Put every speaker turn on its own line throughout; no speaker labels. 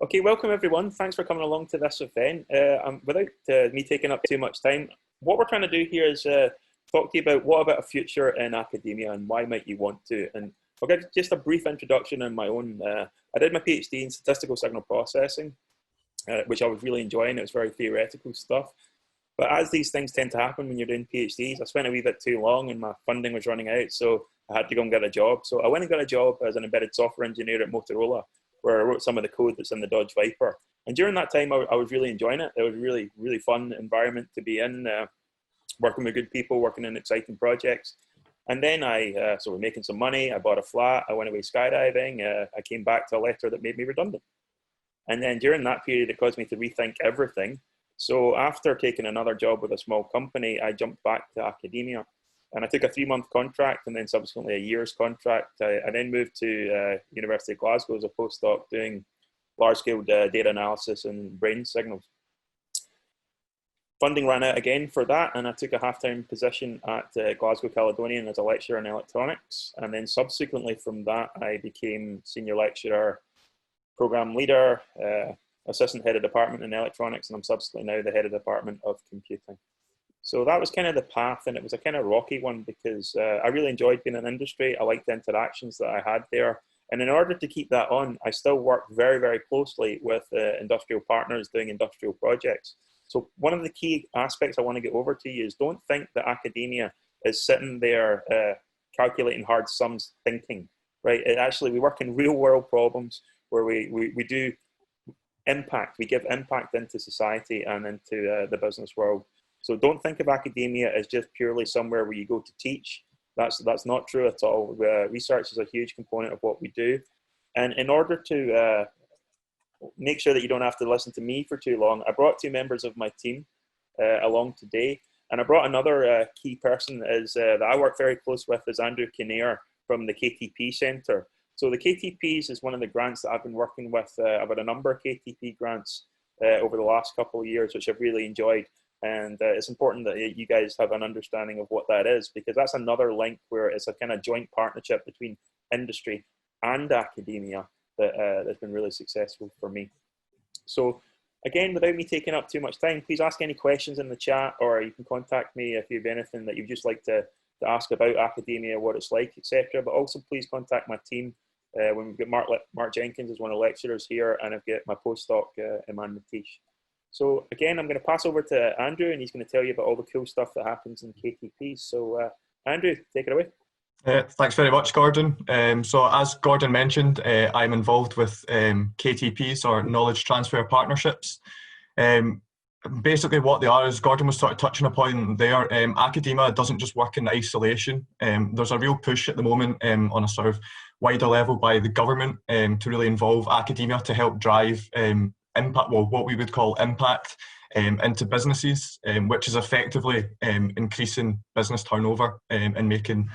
Okay, welcome everyone. Thanks for coming along to this event. Without me taking up too much time, what we're trying to do here is talk to you about what about a future in academia and why might you want to. And I'll give just a brief introduction on my own. I did my PhD in statistical signal processing, which I was really enjoying. It was very theoretical stuff. But as these things tend to happen when you're doing PhDs, I spent a wee bit too long and my funding was running out, so I had to go and get a job. So I went and got a job as an embedded software engineer at Motorola, where I wrote some of the code that's in the Dodge Viper. And during that time, I was really enjoying it. It was a really, really fun environment to be in, working with good people, working in exciting projects. And then so we're making some money. I bought a flat. I went away skydiving. I came back to a letter that made me redundant. And then during that period, it caused me to rethink everything. So after taking another job with a small company, I jumped back to academia. And I took a 3-month contract and then subsequently a year's contract. I then moved to University of Glasgow as a postdoc doing large-scale data analysis and brain signals. Funding ran out again for that, and I took a half-time position at Glasgow Caledonian as a lecturer in electronics. And then subsequently from that, I became senior lecturer, program leader, assistant head of department in electronics, and I'm subsequently now the head of department of computing. So that was kind of the path, and it was a kind of rocky one because I really enjoyed being in industry. I liked the interactions that I had there. And in order to keep that on, I still work very, very closely with industrial partners doing industrial projects. So one of the key aspects I want to get over to you is don't think that academia is sitting there calculating hard sums thinking, right? We work in real world problems where we do impact, we give impact into society and into the business world. So don't think of academia as just purely somewhere where you go to teach. That's not true at all. Research is a huge component of what we do. And in order to make sure that you don't have to listen to me for too long, I brought 2 members of my team along today. And I brought another key person that I work very close with is Andrew Kinnear from the KTP Centre. So the KTPs is one of the grants that I've been working with. I've had a number of KTP grants over the last couple of years, which I've really enjoyed. And it's important that you guys have an understanding of what that is, because that's another link where it's a kind of joint partnership between industry and academia that's been really successful for me. So again, without me taking up too much time, please ask any questions in the chat, or you can contact me if you have anything that you'd just like to ask about academia, what it's like, etc. But also please contact my team. When we've got Mark Jenkins as one of the lecturers here, and I've got my postdoc, Mitiche. So again, I'm going to pass over to Andrew, and he's going to tell you about all the cool stuff that happens in KTPs. So Andrew, take it away.
Thanks very much, Gordon. So as Gordon mentioned, I'm involved with KTPs, or Knowledge Transfer Partnerships. Basically what they are, as Gordon was sort of touching upon there, academia doesn't just work in isolation. There's a real push at the moment on a sort of wider level by the government to really involve academia to help drive impact, well, what we would call impact into businesses, which is effectively increasing business turnover and making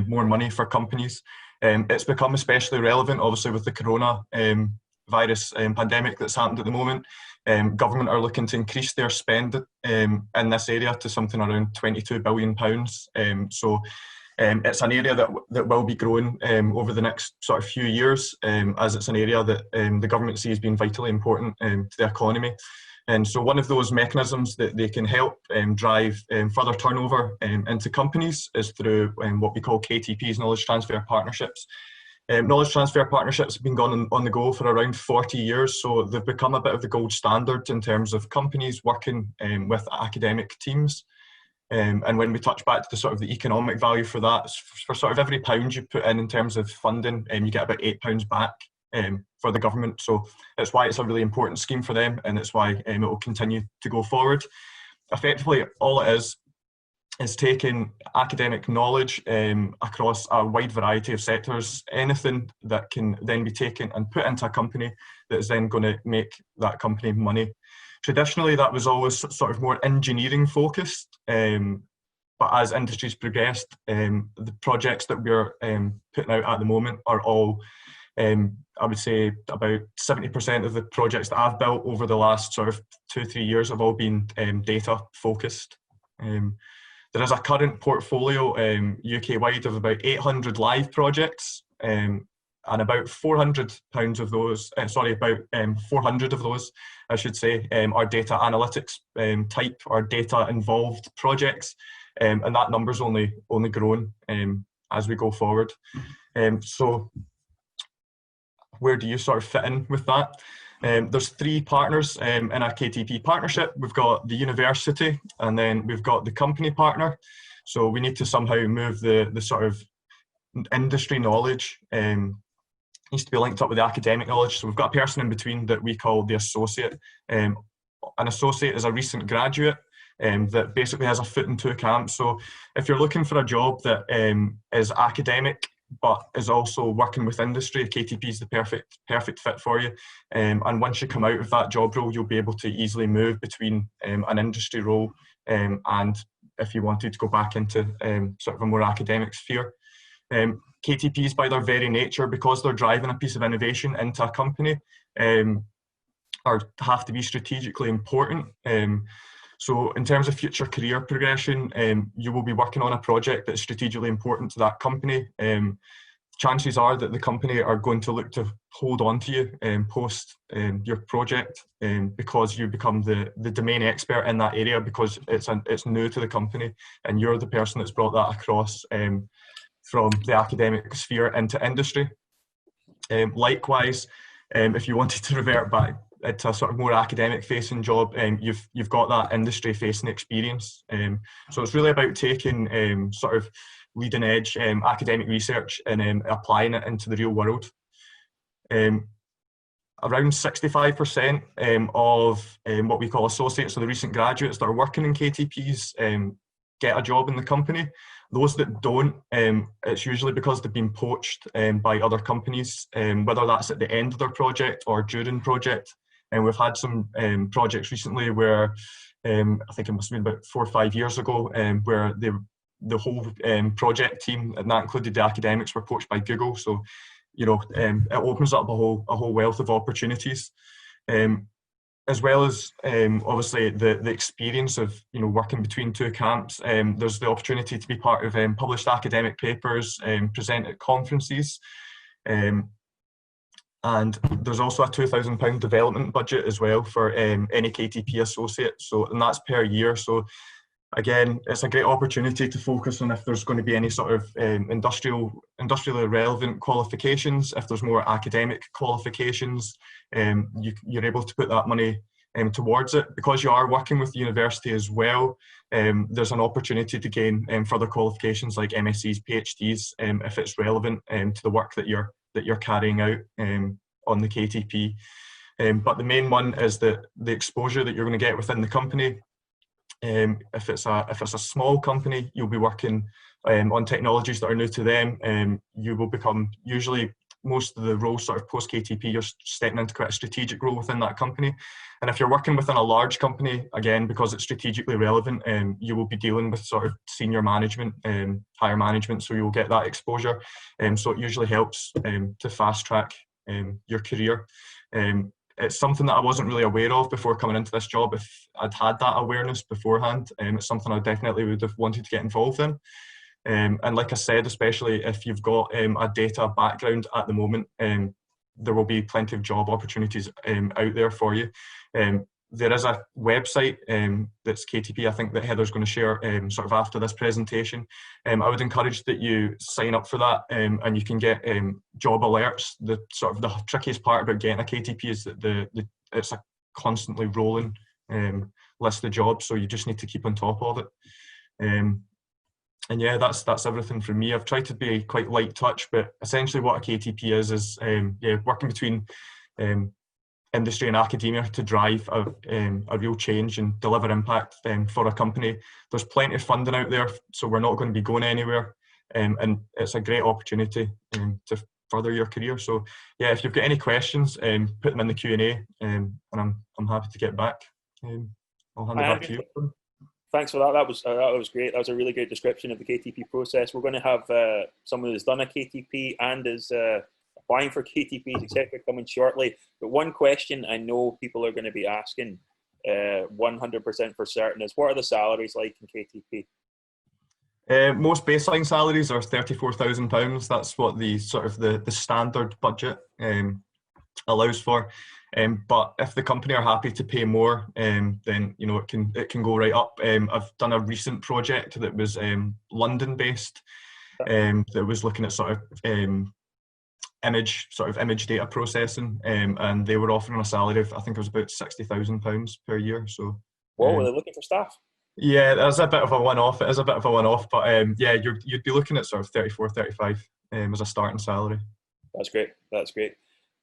more money for companies. It's become especially relevant, obviously, with the corona virus pandemic that's happened at the moment. Government are looking to increase their spend in this area to something around £22 billion. So it's an area that will be growing over the next sort of few years, as it's an area that the government sees being vitally important to the economy. And so one of those mechanisms that they can help drive further turnover into companies is through what we call KTPs, Knowledge Transfer Partnerships. Knowledge transfer partnerships have been going on the go for around 40 years, so they've become a bit of the gold standard in terms of companies working with academic teams. And when we touch back to the sort of the economic value for that, for sort of every pound you put in terms of funding, you get about £8 back for the government. So that's why it's a really important scheme for them, and it's why it will continue to go forward. Effectively, all it is taking academic knowledge across a wide variety of sectors, anything that can then be taken and put into a company that is then going to make that company money. Traditionally, that was always sort of more engineering focused, but as industries progressed, the projects that we're putting out at the moment are all, I would say about 70% of the projects that I've built over the last sort of 2-3 years have all been data focused. There is a current portfolio UK-wide of about 800 live projects, and about £400 of those, about 400 of those, I should say, are data analytics type or data involved projects, and that number's only grown as we go forward. So where do you sort of fit in with that? There's 3 partners in our KTP partnership. We've got the university, and then we've got the company partner. So we need to somehow move the sort of industry knowledge needs to be linked up with the academic knowledge. So we've got a person in between that we call the associate. An associate is a recent graduate that basically has a foot in 2 camps. So if you're looking for a job that is academic but is also working with industry, KTP is the perfect fit for you. And once you come out of that job role, you'll be able to easily move between an industry role and if you wanted to go back into sort of a more academic sphere. KTPs, by their very nature, because they're driving a piece of innovation into a company, have to be strategically important. So in terms of future career progression, you will be working on a project that's strategically important to that company. Chances are that the company are going to look to hold on to you post your project because you become the domain expert in that area, because it's new to the company and you're the person that's brought that across from the academic sphere into industry. Likewise, if you wanted to revert back to a sort of more academic facing job, you've got that industry facing experience. So it's really about taking sort of leading edge academic research and applying it into the real world. Around 65% of what we call associates, so the recent graduates that are working in KTPs, get a job in the company. Those that don't, it's usually because they've been poached by other companies, whether that's at the end of their project or during project. And we've had some projects recently where, I think it must have been about 4 or 5 years ago, where the whole project team, and that included the academics, were poached by Google. So, you know, it opens up a whole wealth of opportunities. As well as obviously the experience of, you know, working between 2 camps. There's the opportunity to be part of published academic papers, present at conferences, and there's also a £2,000 development budget as well for any KTP associate. So, and that's per year. So again, it's a great opportunity to focus on if there's going to be any sort of industrially relevant qualifications. If there's more academic qualifications, you're able to put that money towards it. Because you are working with the university as well, there's an opportunity to gain further qualifications like MScs, PhDs, if it's relevant to the work that you're carrying out on the KTP. But the main one is the exposure that you're going to get within the company. If it's a small company, you'll be working on technologies that are new to them. You will become, usually most of the roles sort of post KTP, you're stepping into quite a strategic role within that company. And if you're working within a large company, again, because it's strategically relevant, you will be dealing with sort of senior management, higher management, so you'll get that exposure. So it usually helps to fast track your career. It's something that I wasn't really aware of before coming into this job. If I'd had that awareness beforehand, it's something I definitely would have wanted to get involved in. And like I said, especially if you've got a data background at the moment, there will be plenty of job opportunities out there for you. There is a website that's KTP, I think, that Heather's going to share sort of after this presentation. I would encourage that you sign up for that, and you can get job alerts. The sort of the trickiest part about getting a KTP is that it's a constantly rolling list of jobs, so you just need to keep on top of it. And yeah, that's everything from me. I've tried to be quite light touch, but essentially what a KTP is working between industry and academia to drive a real change and deliver impact for a company. There's plenty of funding out there, so we're not going to be going anywhere, and it's a great opportunity to further your career. So yeah, if you've got any questions, put them in the Q&A, and I'm happy to get back. I'll hand it back to you.
Thanks for that. That was great. That was a really good description of the KTP process. We're going to have someone who's done a KTP and is applying for KTPs, etc., coming shortly. But one question I know people are going to be asking 100% for certain is, what are the salaries like in KTP?
Most baseline salaries are £34,000. That's what the sort of the standard budget allows for. But if the company are happy to pay more, then it can go right up. I've done a recent project that was London based, that was looking at sort of image data processing, and they were offering a salary of, I think it was about £60,000 per year. So
whoa, they're looking for staff.
Yeah, that's a bit of a one-off. It is a bit of a one-off, but yeah, you'd be looking at sort of 34, 35 as a starting salary.
That's great. That's great.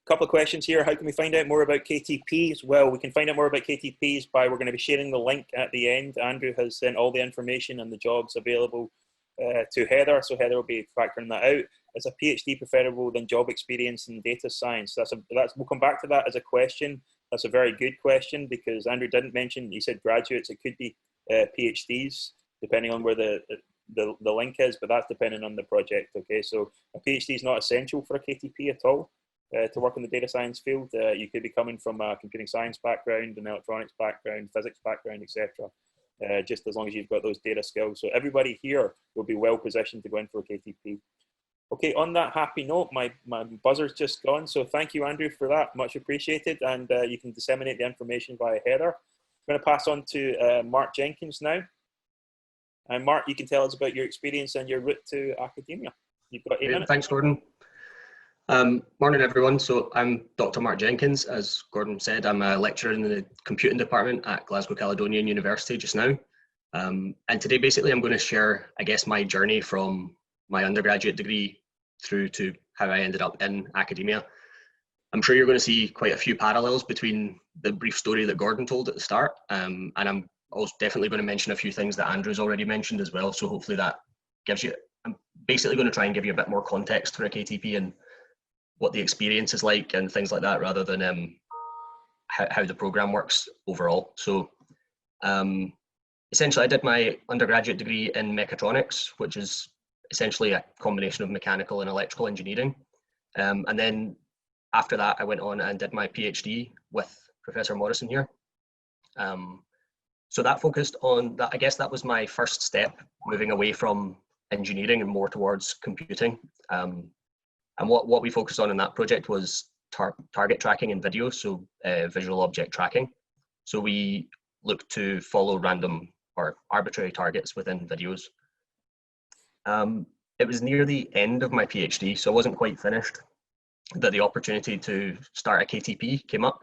Couple of questions here. How can we find out more about KTPs? Well, we can find out more about KTPs by, we're going to be sharing the link at the end. Andrew has sent all the information and the jobs available to Heather, so Heather will be factoring that out. Is a PhD preferable than job experience in data science? We'll come back to that as a question. That's a very good question, because Andrew didn't mention, he said graduates, it could be PhDs, depending on where the link is, but that's depending on the project. Okay, so a PhD is not essential for a KTP at all. To work in the data science field, you could be coming from a computing science background, an electronics background, physics background, etc. Just as long as you've got those data skills. So everybody here will be well positioned to go in for a KTP. Okay, on that happy note, my buzzer's just gone. So thank you, Andrew, for that. Much appreciated. And you can disseminate the information via Heather. I'm going to pass on to Mark Jenkins now. And Mark, you can tell us about your experience and your route to academia. You've got 8 minutes.
Thanks, Gordon. Morning, everyone. So I'm Dr. Mark Jenkins. As Gordon said, I'm a lecturer in the computing department at Glasgow Caledonian University just now. And today, basically, I'm going to share, I guess, my journey from my undergraduate degree through to how I ended up in academia. I'm sure you're going to see quite a few parallels between the brief story that Gordon told at the start. And I'm also definitely going to mention a few things that Andrew's already mentioned as well. So hopefully that gives you, I'm basically going to try and give you a bit more context for a KTP and what the experience is like and things like that, rather than how the program works overall. So essentially I did my undergraduate degree in mechatronics, which is essentially a combination of mechanical and electrical engineering. And then after that, I went on and did my PhD with Professor Morison here. So that focused on that. I guess that was my first step, moving away from engineering and more towards computing. And what we focused on in that project was target tracking in video, so visual object tracking. So we looked to follow random or arbitrary targets within videos. It was near the end of my PhD, so I wasn't quite finished, that the opportunity to start a KTP came up.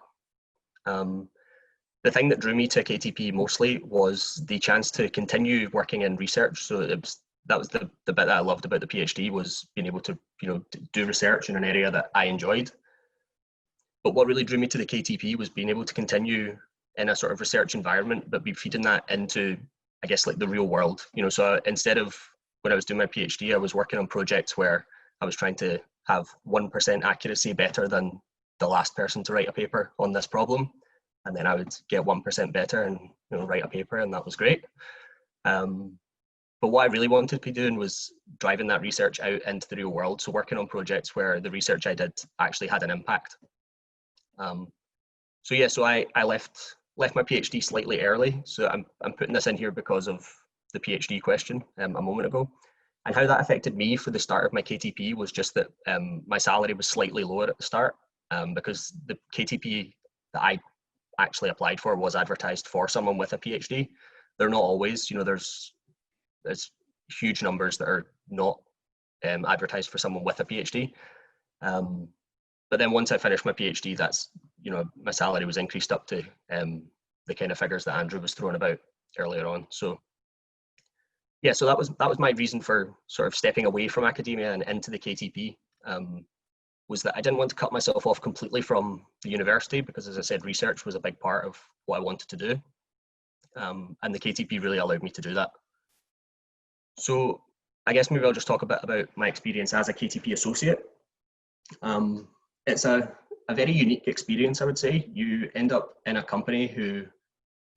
The thing that drew me to KTP mostly was the chance to continue working in research. So that was the bit that I loved about the PhD, was being able to do research in an area that I enjoyed. But what really drew me to the KTP was being able to continue in a sort of research environment, but be feeding that into, I guess, like the real world. So instead of when I was doing my PhD, I was working on projects where I was trying to have 1% accuracy better than the last person to write a paper on this problem. And then I would get 1% better and write a paper, and that was great. But what I really wanted to be doing was driving that research out into the real world. So working on projects where the research I did actually had an impact. So I left my PhD slightly early. So I'm putting this in here because of the PhD question a moment ago. And how that affected me for the start of my KTP was just that my salary was slightly lower at the start, because the KTP that I actually applied for was advertised for someone with a PhD. They're not always, there's huge numbers that are not advertised for someone with a PhD. But then once I finished my PhD, that's, my salary was increased up to the kind of figures that Andrew was throwing about earlier on. So yeah, so that was my reason for sort of stepping away from academia and into the KTP, was that I didn't want to cut myself off completely from the university, because, as I said, research was a big part of what I wanted to do. And the KTP really allowed me to do that. So I guess maybe I'll just talk a bit about my experience as a KTP associate. It's a very unique experience, I would say. You end up in a company who,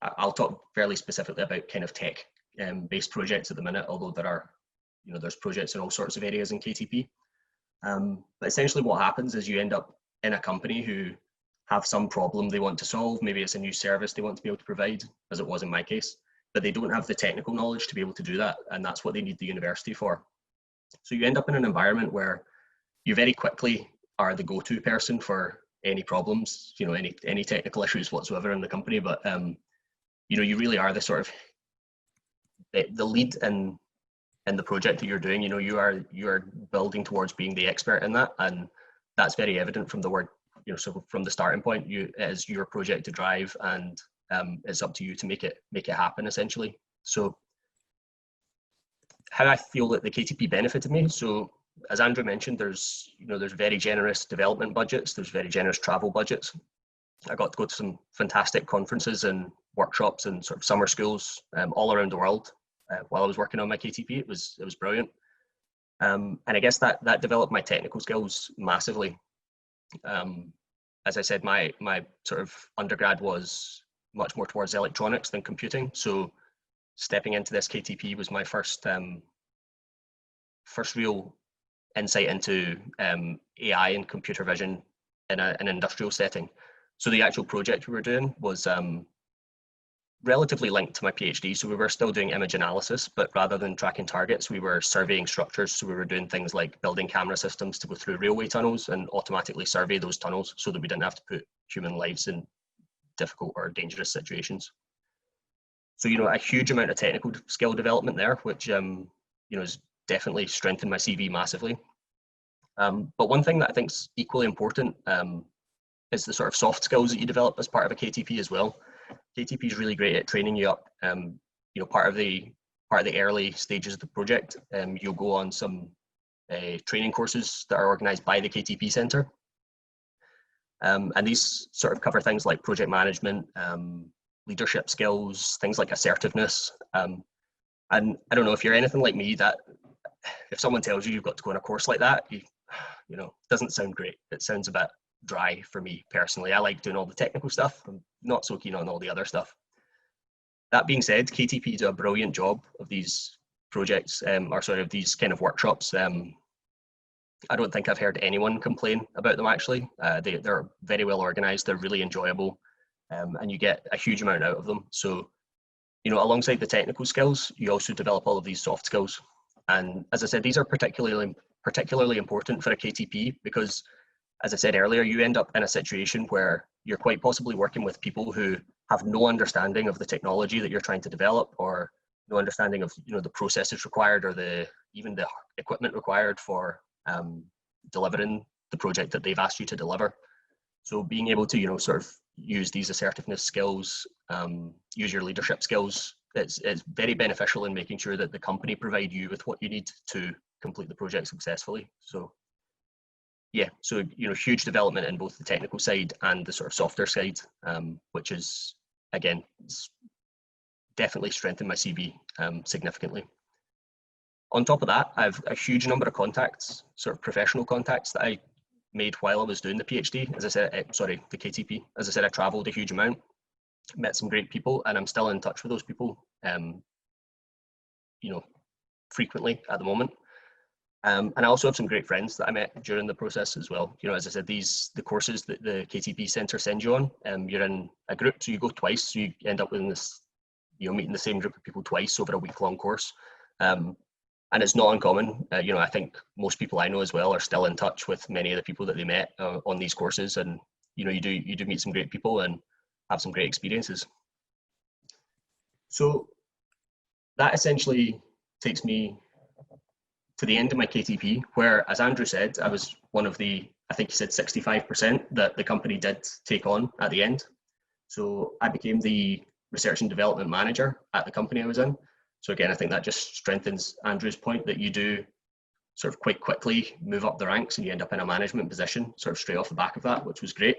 I'll talk fairly specifically about kind of tech based projects at the minute, although there are, there's projects in all sorts of areas in KTP. But essentially what happens is you end up in a company who have some problem they want to solve. Maybe it's a new service they want to be able to provide, as it was in my case. but they don't have the technical knowledge to be able to do that, and that's what they need the university for. So you end up in an environment where you very quickly are the go-to person for any problems, you know, any technical issues whatsoever in the company, but you know, you really are the sort of the lead in the project that you're doing. You know, you are building towards being the expert in that, and that's very evident from the word, you know, so from the starting point, it is your project to drive, and it's up to you to make it happen, essentially. So how I feel that the KTP benefited me. So as Andrew mentioned, there's very generous development budgets, there's very generous travel budgets. I got to go to some fantastic conferences and workshops and sort of summer schools all around the world while I was working on my KTP. It was brilliant. And I guess that developed my technical skills massively. As I said, my sort of undergrad was much more towards electronics than computing. So stepping into this KTP was my first real insight into AI and computer vision in an industrial setting. So the actual project we were doing was relatively linked to my PhD. So we were still doing image analysis, but rather than tracking targets, we were surveying structures. So we were doing things like building camera systems to go through railway tunnels and automatically survey those tunnels so that we didn't have to put human lives in difficult or dangerous situations. So, you know, a huge amount of technical skill development there, which, you know, has definitely strengthened my CV massively. But one thing that I think is equally important is the sort of soft skills that you develop as part of a KTP as well. KTP is really great at training you up. You know, part of the early stages of the project, you'll go on some training courses that are organised by the KTP Centre. And these sort of cover things like project management, leadership skills, things like assertiveness. And I don't know if you're anything like me, that if someone tells you you've got to go on a course like that, you know, it doesn't sound great. It sounds a bit dry for me personally. I like doing all the technical stuff. I'm not so keen on all the other stuff. That being said, KTP do a brilliant job of these projects, of these kind of workshops. I don't think I've heard anyone complain about them actually. They're very well organized, they're really enjoyable, and you get a huge amount out of them. So, you know, alongside the technical skills, you also develop all of these soft skills. And as I said, these are particularly important for a KTP because, as I said earlier, you end up in a situation where you're quite possibly working with people who have no understanding of the technology that you're trying to develop, or no understanding of, you know, the processes required, or even the equipment required for delivering the project that they've asked you to deliver. So being able to, you know, sort of use these assertiveness skills, use your leadership skills, it's very beneficial in making sure that the company provide you with what you need to complete the project successfully. So yeah, so, you know, huge development in both the technical side and the sort of softer side, which is, again, definitely strengthened my CV significantly. On top of that, I have a huge number of contacts, sort of professional contacts that I made while I was doing the PhD. As I said, the KTP. As I said, I traveled a huge amount, met some great people, and I'm still in touch with those people, you know, frequently at the moment. And I also have some great friends that I met during the process as well. You know, as I said, the courses that the KTP Centre sends you on, you're in a group, so you go twice, so you end up with this, you know, meeting the same group of people twice over a week-long course. And it's not uncommon. You know, I think most people I know as well are still in touch with many of the people that they met on these courses, and you know, you do meet some great people and have some great experiences. So that essentially takes me to the end of my KTP, where, as Andrew said, I was one of the, I think he said 65% that the company did take on at the end. So I became the research and development manager at the company I was in. So again, I think that just strengthens Andrew's point that you do sort of quite quickly move up the ranks and you end up in a management position sort of straight off the back of that, which was great.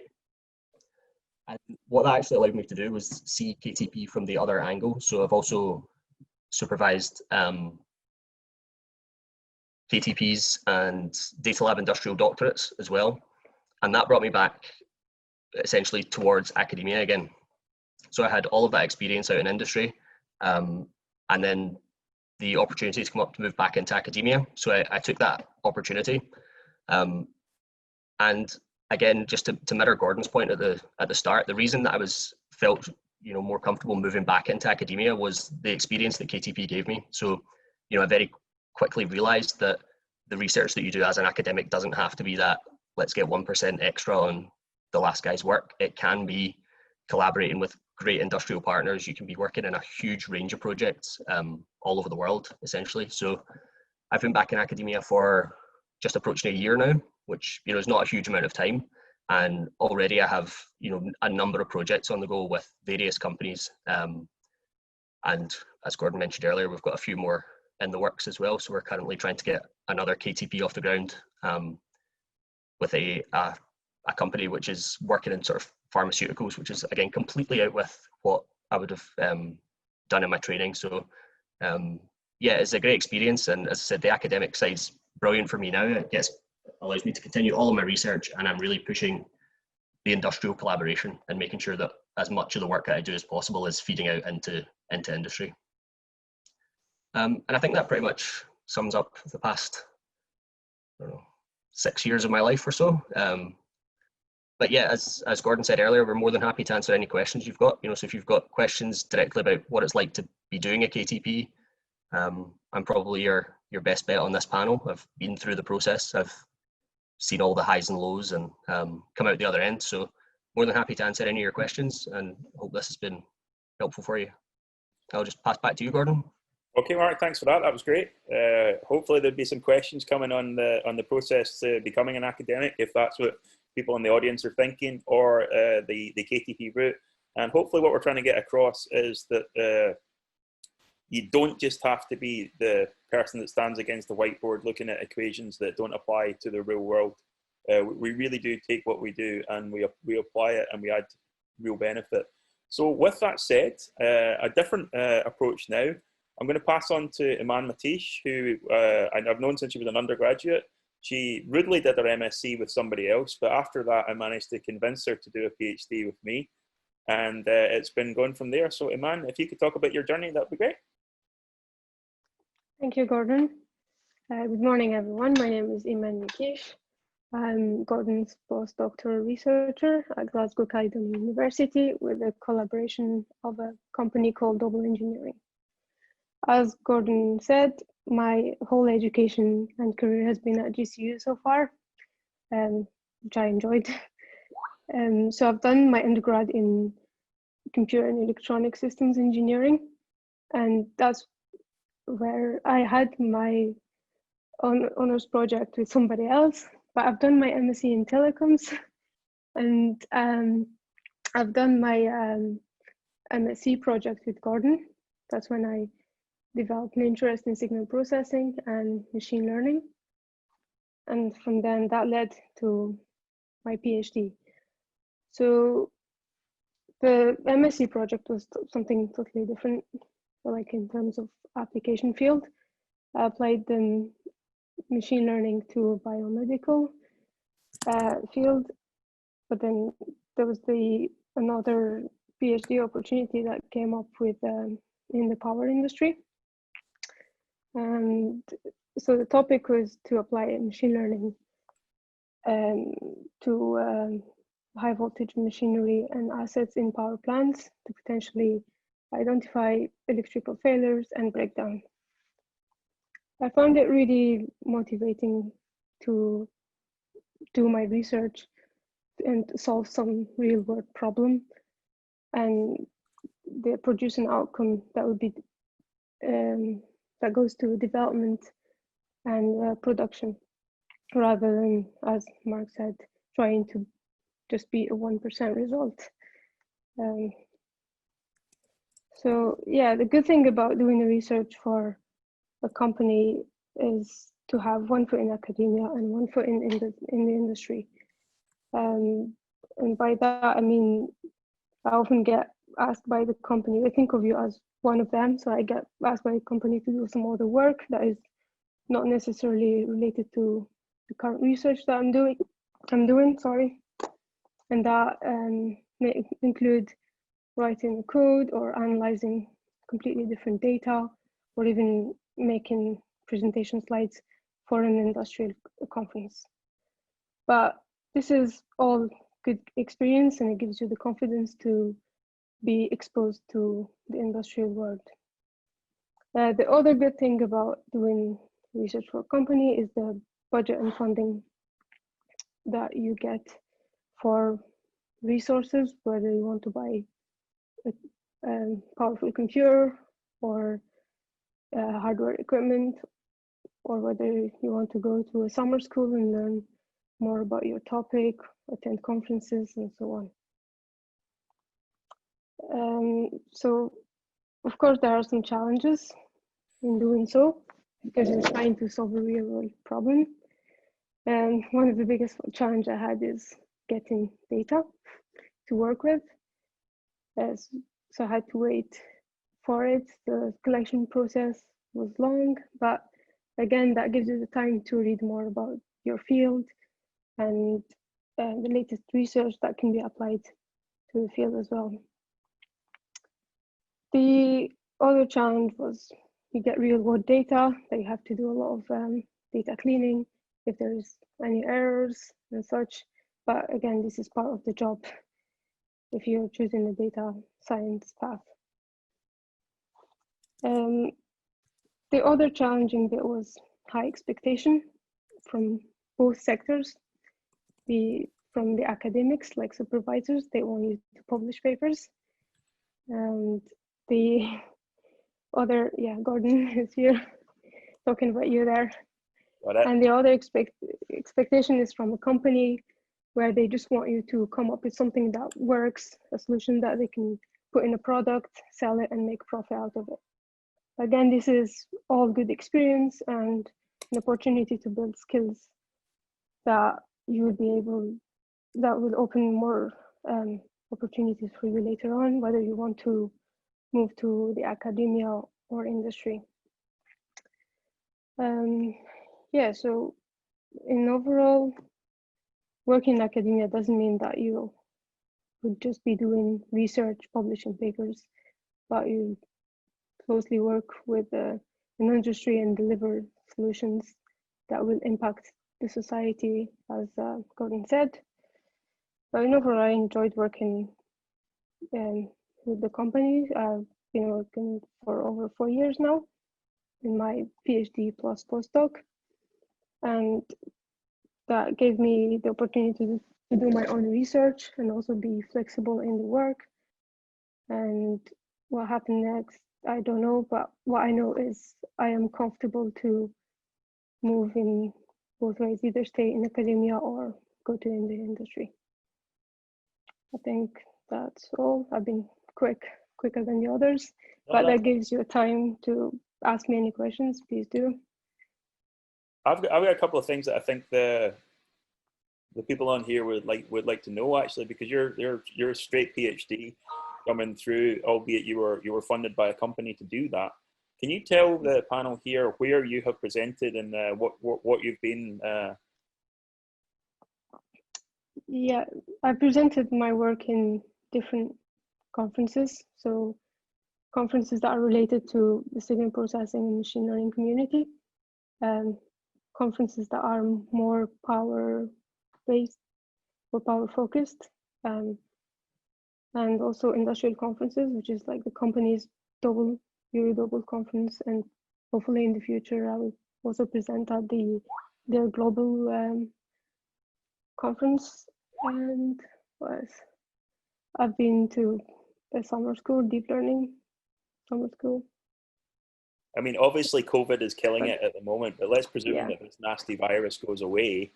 And what that actually allowed me to do was see KTP from the other angle. So I've also supervised KTPs and Data Lab Industrial Doctorates as well. And that brought me back essentially towards academia again. So I had all of that experience out in industry, and then the opportunity to come up to move back into academia. So I took that opportunity. And again, just to mirror Gordon's point at the start, the reason that I felt more comfortable moving back into academia was the experience that KTP gave me. So, I very quickly realized that the research that you do as an academic doesn't have to be that, let's get 1% extra on the last guy's work. It can be collaborating with great industrial partners. You can be working in a huge range of projects all over the world, essentially. So I've been back in academia for just approaching a year now, which, is not a huge amount of time. And already I have, a number of projects on the go with various companies. And as Gordon mentioned earlier, we've got a few more in the works as well. So we're currently trying to get another KTP off the ground with a company which is working in sort of pharmaceuticals, which is, again, completely out with what I would have done in my training. So yeah, it's a great experience. And as I said, the academic side's brilliant for me now. It allows me to continue all of my research, and I'm really pushing the industrial collaboration and making sure that as much of the work that I do as possible is feeding out into industry. And I think that pretty much sums up the past, 6 years of my life or so. But yeah, as Gordon said earlier, we're more than happy to answer any questions you've got. So if you've got questions directly about what it's like to be doing a KTP, I'm probably your best bet on this panel. I've been through the process. I've seen all the highs and lows and come out the other end. So more than happy to answer any of your questions, and hope this has been helpful for you. I'll just pass back to you, Gordon.
Okay, Mark, thanks for that. That was great. Hopefully there'll be some questions coming on the process to becoming an academic, if that's what people in the audience are thinking, or the KTP route. And hopefully what we're trying to get across is that you don't just have to be the person that stands against the whiteboard looking at equations that don't apply to the real world. We really do take what we do and we apply it, and we add real benefit. So with that said, a different approach now. I'm going to pass on to Imene Mitiche, who I've known since she was an undergraduate. She rudely did her MSc with somebody else, but after that I managed to convince her to do a PhD with me, and it's been going from there. So Imene, if you could talk about your journey, that'd be great.
Thank you, Gordon. Good morning, everyone. My name is Imene Mitiche. I'm Gordon's postdoctoral researcher at Glasgow Caledonian University with a collaboration of a company called Double Engineering. As Gordon said, my whole education and career has been at GCU so far, which I enjoyed. So I've done my undergrad in computer and electronic systems engineering, and that's where I had my honors project with somebody else. But I've done my MSc in telecoms, and I've done my MSc project with Gordon. That's when I developed an interest in signal processing and machine learning. And from then that led to my PhD. So the MSc project was something totally different, like in terms of application field. I applied the machine learning to a biomedical field, but then there was another PhD opportunity that came up with in the power industry. And so the topic was to apply machine learning to high voltage machinery and assets in power plants to potentially identify electrical failures and breakdown. I found it really motivating to do my research and solve some real world problem, and produce an outcome that would be that goes to development and production, rather than, as Mark said, trying to just be a 1% result. So yeah, the good thing about doing the research for a company is to have one foot in academia and one foot in the industry. And by that, I mean, I often get asked by the company, they think of you as one of them. So I get asked by the company to do some other work that is not necessarily related to the current research that I'm doing, and that may include writing a code or analyzing completely different data, or even making presentation slides for an industrial conference. But this is all good experience, and it gives you the confidence to be exposed to the industrial world. The other good thing about doing research for a company is the budget and funding that you get for resources, whether you want to buy a powerful computer or hardware equipment, or whether you want to go to a summer school and learn more about your topic, attend conferences, and so on. So, of course, there are some challenges in doing so, because you're trying to solve a real world problem. And one of the biggest challenge I had is getting data to work with. So I had to wait for it. The collection process was long, but again, that gives you the time to read more about your field and the latest research that can be applied to the field as well. The other challenge was you get real world data that you have to do a lot of data cleaning if there's any errors and such. But again, this is part of the job if you're choosing a data science path. The other challenging bit was high expectation from both sectors. From the academics, like supervisors, they want you to publish papers. And the other, Gordon is here talking about you there. And the other expectation is from a company where they just want you to come up with something that works, a solution that they can put in a product, sell it, and make profit out of it. Again, this is all good experience and an opportunity to build skills that you would be able, that will open more opportunities for you later on, whether you want to move to the academia or industry. So in overall, working in academia doesn't mean that you would just be doing research, publishing papers, but you closely work with an industry and deliver solutions that will impact the society, as Gordon said. But in overall, I enjoyed working with the company. I've been working for over 4 years now in my PhD plus postdoc, and that gave me the opportunity to do my own research and also be flexible in the work. And what happened next, I don't know, but what I know is I am comfortable to move in both ways, either stay in academia or go to in the industry. I think that's all. I've been quicker than the others, but that gives you time to ask me any questions. Please do.
I've got a couple of things that I think the people on here would like to know, actually, because you're a straight PhD coming through, albeit you were funded by a company to do that. Can you tell the panel here where you have presented and what you've been?
Yeah, I presented my work in different conferences. So conferences that are related to the signal processing and machine learning community, conferences that are more power-based or power-focused, and also industrial conferences, which is like the company's Euro Double conference, and hopefully in the future I will also present at their global conference. And I've been to a summer school, deep learning summer school.
I mean, obviously COVID is killing it at the moment, but let's presume that this nasty virus goes away.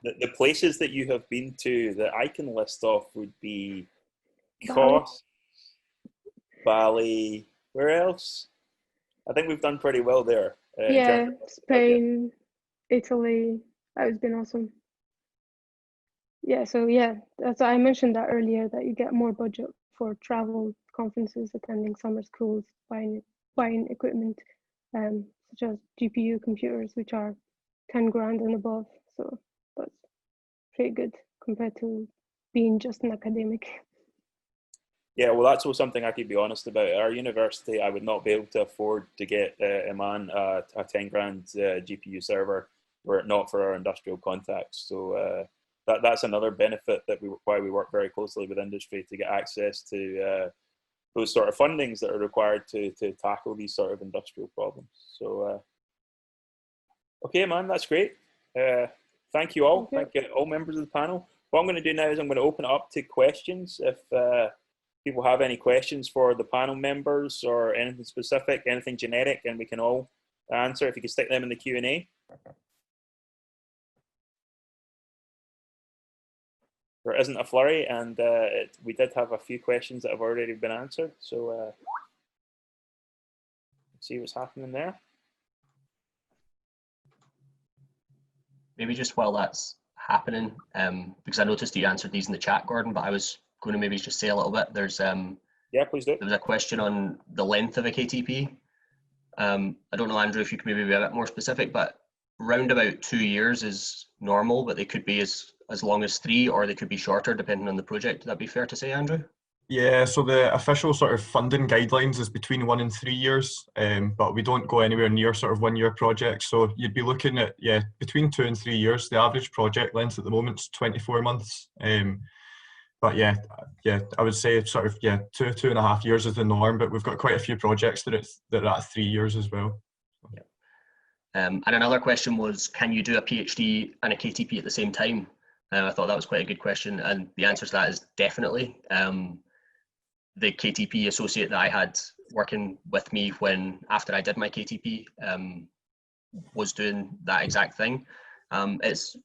The places that you have been to that I can list off would be Kos, Bali, where else? I think we've done pretty well there.
Spain, Italy, that's been awesome. So that's, I mentioned that earlier, that you get more budget for travel, conferences, attending summer schools, buying equipment, such as GPU computers, which are 10 grand and above. So that's pretty good compared to being just an academic.
Yeah, well, that's also something I could be honest about. At our university, I would not be able to afford to get Imene a 10 grand GPU server were it not for our industrial contacts. So that's another benefit that why we work very closely with industry to get access to those sort of fundings that are required to tackle these sort of industrial problems. So, okay, man, that's great. Thank you all. Thank you all members of the panel. What I'm going to do now is I'm going to open it up to questions. If people have any questions for the panel members or anything specific, anything generic, and we can all answer, if you can stick them in the Q&A. There isn't a flurry, and we did have a few questions that have already been answered. So let's see what's happening there.
Maybe just while that's happening, because I noticed that you answered these in the chat, Gordon, but I was going to maybe just say a little bit. There's
yeah, please do.
There was a question on the length of a KTP. I don't know, Andrew, if you could maybe be a bit more specific, but round about 2 years is normal, but they could be as long as 3, or they could be shorter depending on the project. Would that be fair to say, Andrew?
Yeah, so the official sort of funding guidelines is between 1 and 3 years, but we don't go anywhere near sort of 1 year projects. So you'd be looking at, yeah, between 2 and 3 years. The average project length at the moment is 24 months. But yeah, I would say sort of, yeah, 2.5 years is the norm, but we've got quite a few projects that are at 3 years as well.
Yeah. And another question was, can you do a PhD and a KTP at the same time? I thought that was quite a good question, and the answer to that is definitely. The KTP associate that I had working with me after I did my KTP was doing that exact thing. It's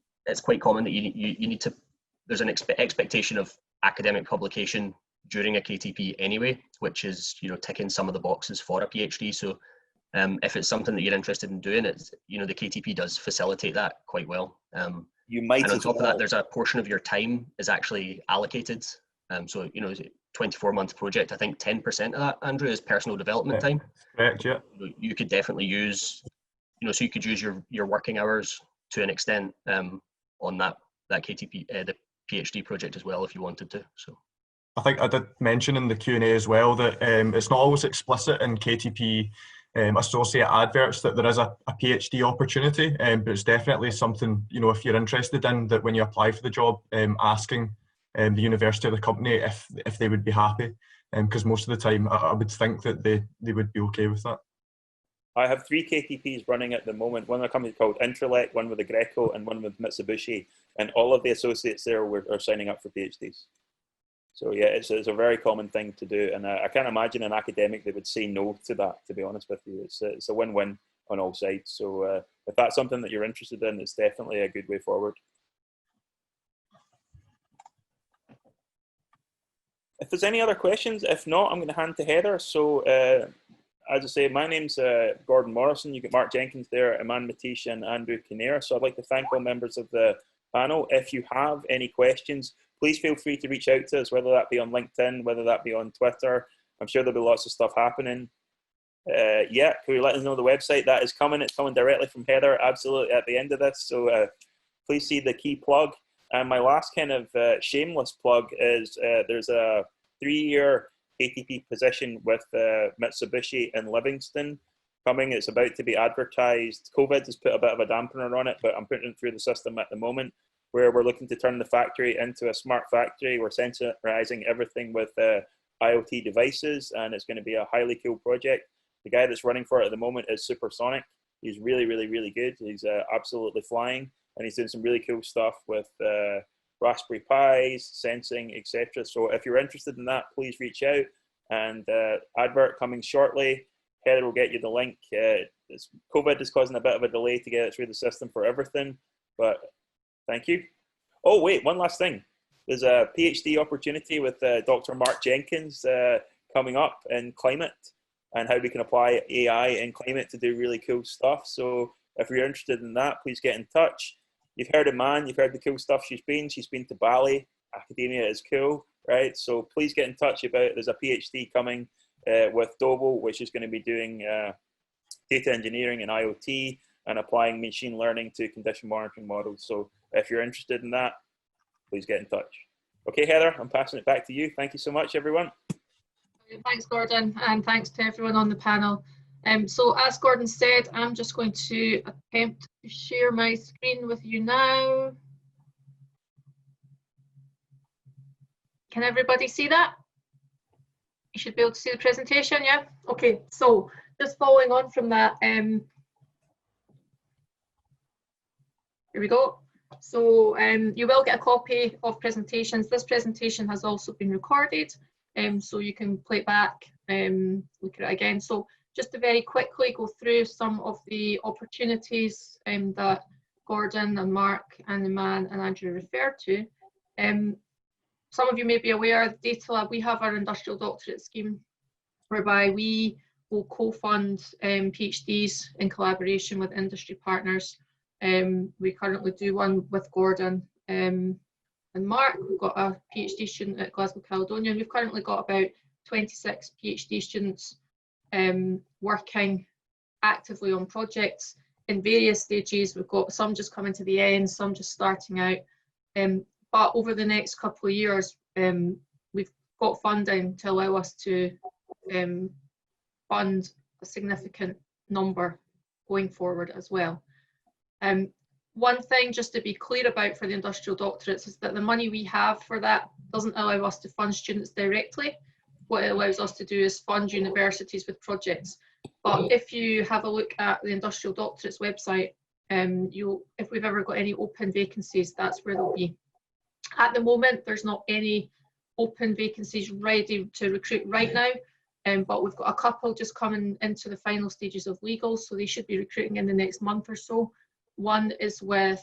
quite common that you need to, there's an expectation of academic publication during a KTP anyway, which is, you know, ticking some of the boxes for a PhD. So if it's something that you're interested in doing, it's, you know, the KTP does facilitate that quite well.
You might,
and on top of that, there's a portion of your time is actually allocated. So, you know, 24-month project, I think 10% of that, Andrew, is personal development time.
Correct, yeah.
You could definitely use, you know, so you could use your working hours to an extent on that KTP, the PhD project as well, if you wanted to. So
I think I did mention in the Q&A as well that it's not always explicit in KTP associate adverts that there is a PhD opportunity, but it's definitely something, you know, if you're interested in, that when you apply for the job, asking the university or the company if they would be happy, because most of the time I would think that they would be okay with that.
I have 3 KTPs running at the moment, one with a company called Intralec, one with the Greco, and one with Mitsubishi, and all of the associates there are signing up for PhDs. So yeah, it's a very common thing to do, and I can't imagine an academic that would say no to that, to be honest with you. It's a win-win on all sides. So if that's something that you're interested in, it's definitely a good way forward. If there's any other questions, if not, I'm going to hand to Heather. So as I say, my name's Gordon Morison. You get Mark Jenkins there, Imene, Mitiche, and Andrew Kinnear. So I'd like to thank all members of the panel. If you have any questions, please feel free to reach out to us, whether that be on LinkedIn, whether that be on Twitter. I'm sure there'll be lots of stuff happening. Yeah, can you let us know the website? That is coming. It's coming directly from Heather, absolutely, at the end of this. So please see the key plug. And my last kind of shameless plug is there's a 3-year KTP position with Mitsubishi in Livingston coming. It's about to be advertised. COVID has put a bit of a dampener on it, but I'm putting it through the system at the moment, where we're looking to turn the factory into a smart factory. We're sensorizing everything with IoT devices, and it's going to be a highly cool project. The guy that's running for it at the moment is Supersonic. He's really, really, really good. He's absolutely flying, and he's doing some really cool stuff with Raspberry Pis, sensing, etc. So if you're interested in that, please reach out. And advert coming shortly. Heather will get you the link. COVID is causing a bit of a delay to get it through the system for everything, but thank you. Oh wait, one last thing. There's a PhD opportunity with Dr. Mark Jenkins coming up in climate, and how we can apply AI in climate to do really cool stuff. So if you're interested in that, please get in touch. You've heard of Man, you've heard the cool stuff she's been to Bali. Academia is cool, right? So please get in touch about it. There's a PhD coming with Doble, which is going to be doing data engineering and IoT and applying machine learning to condition monitoring models. So if you're interested in that, please get in touch. Okay, Heather, I'm passing it back to you. Thank you so much, everyone.
Thanks, Gordon, and thanks to everyone on the panel. So as Gordon said, I'm just going to attempt to share my screen with you now. Can everybody see that? You should be able to see the presentation, yeah? Okay, so just following on from that, here we go. So you will get a copy of presentations. This presentation has also been recorded, so you can play it back, look at it again. So just to very quickly go through some of the opportunities that Gordon and Mark and Imene and Andrew referred to. Some of you may be aware of Data Lab. We have our industrial doctorate scheme whereby we will co-fund PhDs in collaboration with industry partners. We currently do one with Gordon and Mark. We've got a PhD student at Glasgow Caledonian. We've currently got about 26 PhD students working actively on projects in various stages. We've got some just coming to the end, some just starting out. But over the next couple of years, we've got funding to allow us to fund a significant number going forward as well. One thing just to be clear about for the industrial doctorates is that the money we have for that doesn't allow us to fund students directly. What it allows us to do is fund universities with projects. But if you have a look at the industrial doctorates website, if we've ever got any open vacancies, that's where they'll be. At the moment, there's not any open vacancies ready to recruit right now, but we've got a couple just coming into the final stages of legal, so they should be recruiting in the next month or so. One is with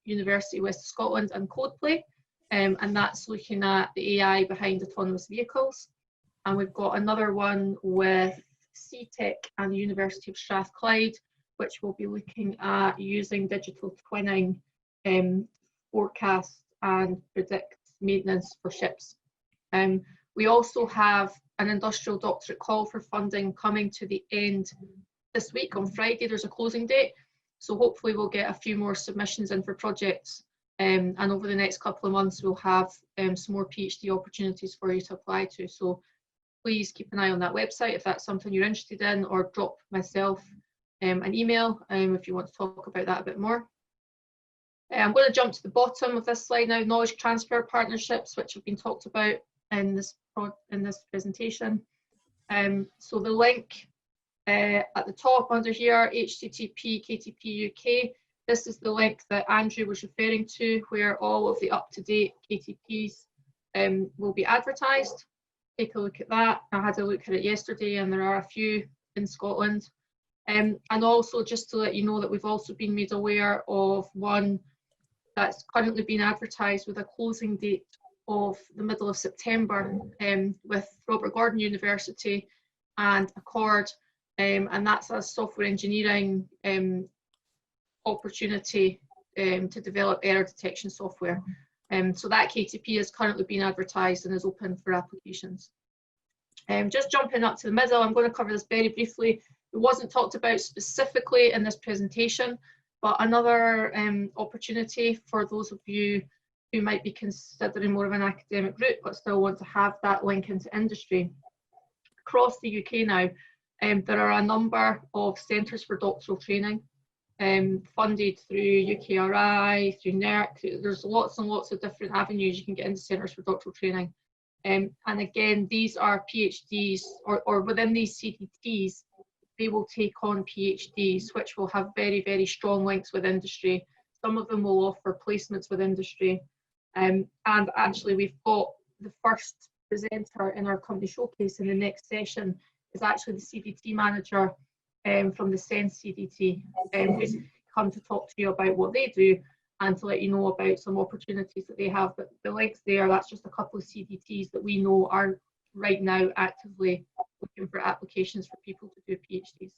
University of West Scotland and Codeplay, and that's looking at the AI behind autonomous vehicles. And we've got another one with CTEC and the University of Strathclyde, which will be looking at using digital twinning forecast and predict maintenance for ships. We also have an industrial doctorate call for funding coming to the end this week. On Friday, there's a closing date. So hopefully we'll get a few more submissions in for projects. And over the next couple of months, we'll have some more PhD opportunities for you to apply to. So please keep an eye on that website if that's something you're interested in, or drop myself an email if you want to talk about that a bit more. I'm going to jump to the bottom of this slide now, knowledge transfer partnerships, which have been talked about in this presentation. So the link at the top under here, http KTP UK, this is the link that Andrew was referring to, where all of the up-to-date KTPs will be advertised. Take a look at that. I had a look at it yesterday, and there are a few in Scotland. And also just to let you know that we've also been made aware of one that's currently been advertised with a closing date of the middle of September with Gordon University and Accord, and that's a software engineering opportunity to develop error detection software. So that KTP has currently been advertised and is open for applications. Just jumping up to the middle, I'm going to cover this very briefly. It wasn't talked about specifically in this presentation, but another opportunity for those of you who might be considering more of an academic route but still want to have that link into industry. Across the UK now, there are a number of centres for doctoral training funded through UKRI, through NERC. There's lots and lots of different avenues you can get into centres for doctoral training. And again, these are PhDs, or within these CDTs, they will take on PhDs, which will have very, very strong links with industry. Some of them will offer placements with industry. And actually, we've got the first presenter in our company showcase in the next session is actually the CDT manager from the SENS CDT, who's come to talk to you about what they do and to let you know about some opportunities that they have. But the links there, that's just a couple of CDTs that we know are right now actively looking for applications for people to do PhDs.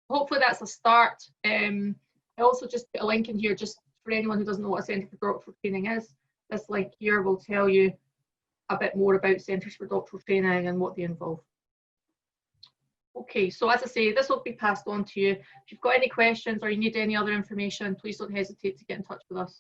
Hopefully that's a start. I also just put a link in here just for anyone who doesn't know what a Centre for Doctoral Training is. This link here will tell you a bit more about Centres for Doctoral Training and what they involve. Okay, so as I say, this will be passed on to you. If you've got any questions or you need any other information, please don't hesitate to get in touch with us.